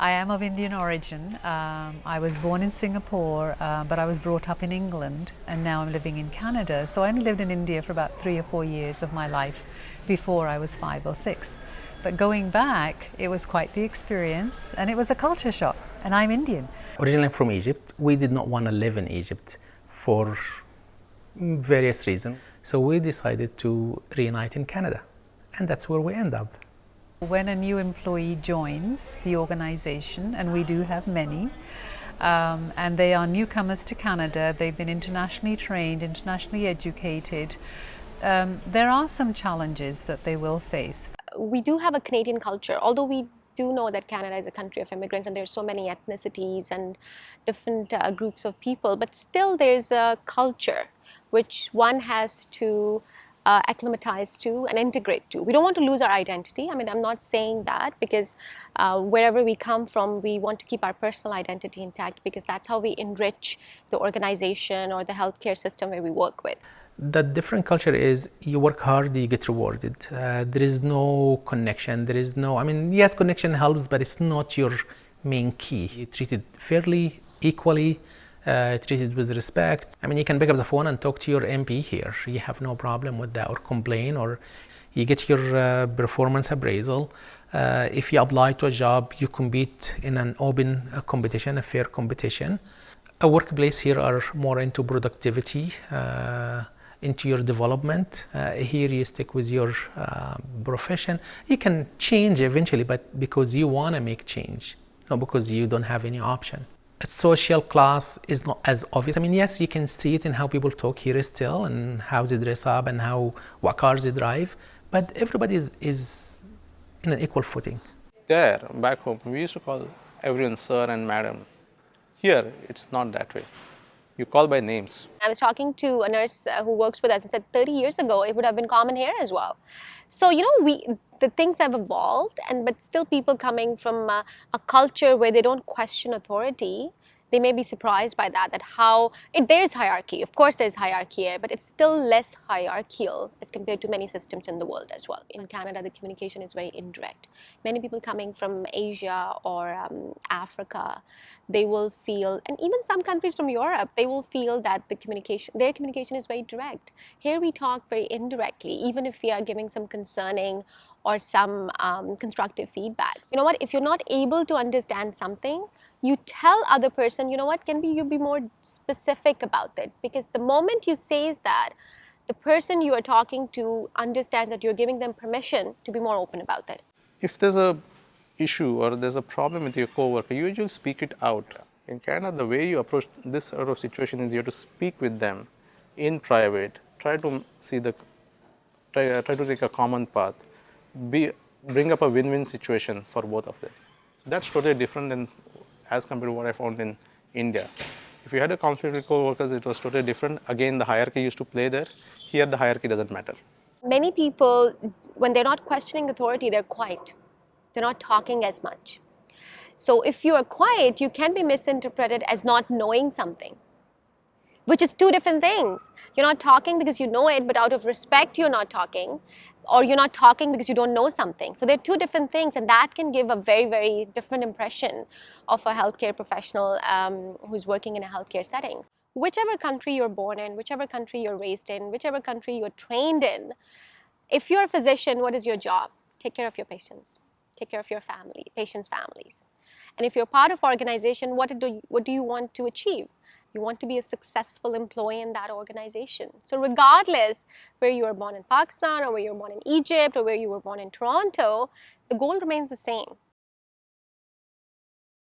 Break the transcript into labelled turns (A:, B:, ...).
A: I am of Indian origin. I was born in Singapore, but I was brought up in England, and now I'm living in Canada. So I only lived in India for about 3 or 4 years of my life before I was 5 or 6. But going back, it was quite the experience, and it was a culture shock, and I'm Indian.
B: Originally I'm from Egypt. We did not want to live in Egypt for various reasons. So we decided to reunite in Canada, and that's where we end up.
A: When a new employee joins the organization, and we do have many, and they are newcomers to Canada, they've been internationally trained, internationally educated, there are some challenges that they will face.
C: We do have a Canadian culture, although we do know that Canada is a country of immigrants and there's so many ethnicities and different groups of people, but still there's a culture which one has to acclimatize to and integrate to. We don't want to lose our identity. I mean, I'm not saying that, because wherever we come from, we want to keep our personal identity intact, because that's how we enrich the organization or the healthcare system where we work with.
B: The different culture is you work hard, you get rewarded. There is no connection. There is no, I mean, yes, connection helps, but it's not your main key. You're treated fairly, equally, treated with respect. I mean, you can pick up the phone and talk to your MP here. You have no problem with that, or complain, or you get your performance appraisal. If you apply to a job, you compete in an open competition, a fair competition. A workplace here are more into productivity, into your development. Here you stick with your profession. You can change eventually, but because you want to make change, not because you don't have any option. Social class is not as obvious. I mean, yes, you can see it in how people talk here still, and how they dress up, and what cars they drive, but everybody is in an equal footing.
D: There, back home, we used to call everyone sir and madam. Here, it's not that way. You call by names.
C: I was talking to a nurse who works with us and said 30 years ago, it would have been common here as well. So, you know, the things have evolved, but still people coming from a culture where they don't question authority, they may be surprised by that there's hierarchy. Of course there's hierarchy here, but it's still less hierarchical as compared to many systems in the world as well. In Canada, the communication is very indirect. Many people coming from Asia or Africa, they will feel, and even some countries from Europe, they will feel that their communication is very direct. Here we talk very indirectly, even if we are giving some concerning or some constructive feedback. You know what, if you're not able to understand something, you tell other person, you know what, you be more specific about it, because the moment you say that, the person you are talking to understands that you're giving them permission to be more open about it.
D: If there's a issue or there's a problem with your coworker, you just speak it out. In Canada, the way you approach this sort of situation is you have to speak with them in private, try to take a common path, bring up a win-win situation for both of them. So that's totally different than as compared to what I found in India. If you had a conflict with co-workers, it was totally different. Again, the hierarchy used to play there. Here, the hierarchy doesn't matter.
C: Many people, when they're not questioning authority, they're quiet. They're not talking as much. So if you are quiet, you can be misinterpreted as not knowing something, which is two different things. You're not talking because you know it, but out of respect, you're not talking. Or you're not talking because you don't know something. So they're two different things, and that can give a very, very different impression of a healthcare professional who's working in a healthcare setting. Whichever country you're born in, whichever country you're raised in, whichever country you're trained in, if you're a physician, what is your job? Take care of your patients. Take care of your family, patients' families. And if you're part of organization, what do you want to achieve? You want to be a successful employee in that organization. So regardless where you were born in Pakistan, or where you were born in Egypt, or where you were born in Toronto, the goal remains the same.